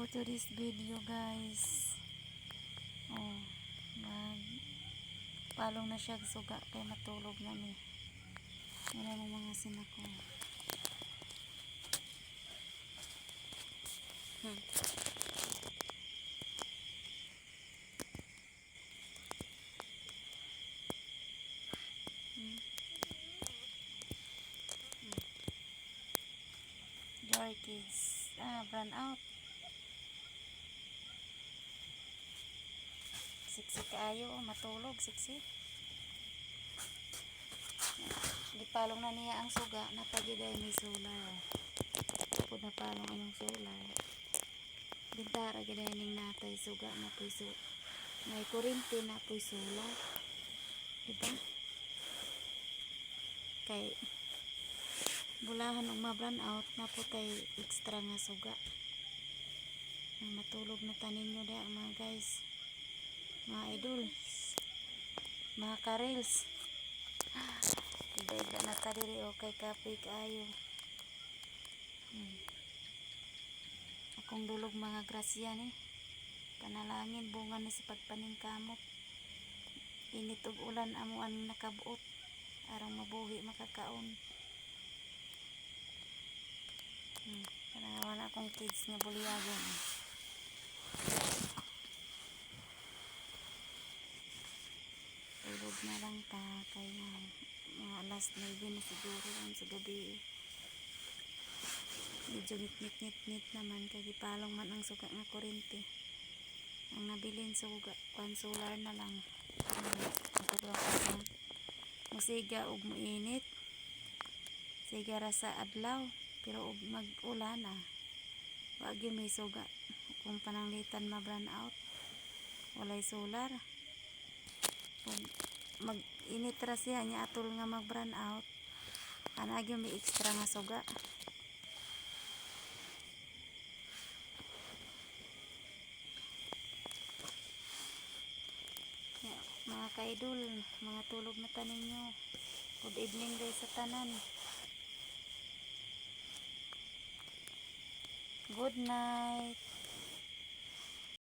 for today's video, guys. Oh, magpalong na siya suga kay matulog na ni. Wala mo mga sinako. Joy kids. Run out. Siksik ayo, matulog, siksik. Gipalong na niya ang suga, napagiday ni solar. Tapos napalong ang solar. Bintara giday ning natay suga na puso. May kuryente na puy solar. Diba? Kay bulahan og ma-brown out na po kay extra nga suga. Matulog na tanin nyo da mga guys, mga idol, mga karels. Iba-iba na ta diri o kay kapoy kaayo. Akong dulog mga grasya ni. Panalangin bunga ni sa pagpaningkamot. Init ug ulan amuan nakabuot arang mabuhi makakaon. Para wala akong kids nga buliyagon. Tulog na lang ta kay mga alas 9 na siguro sa gabi. Medyo nit naman kay gipalong man ang suga nga kuryente. Ang nabilin suga solar na lang. Musiga og muinit. Siga ra sa adlaw pero og mag-ulan wag gyud may suga kung pananglitan ma-brown out. Walay solar. Kung mag-init ra siya nya atol nga mag-brown out. Ana gyud may extra nga suga. Mga kaidol, mga tulog na tanin nyo. Good evening guys sa tanan. Good night.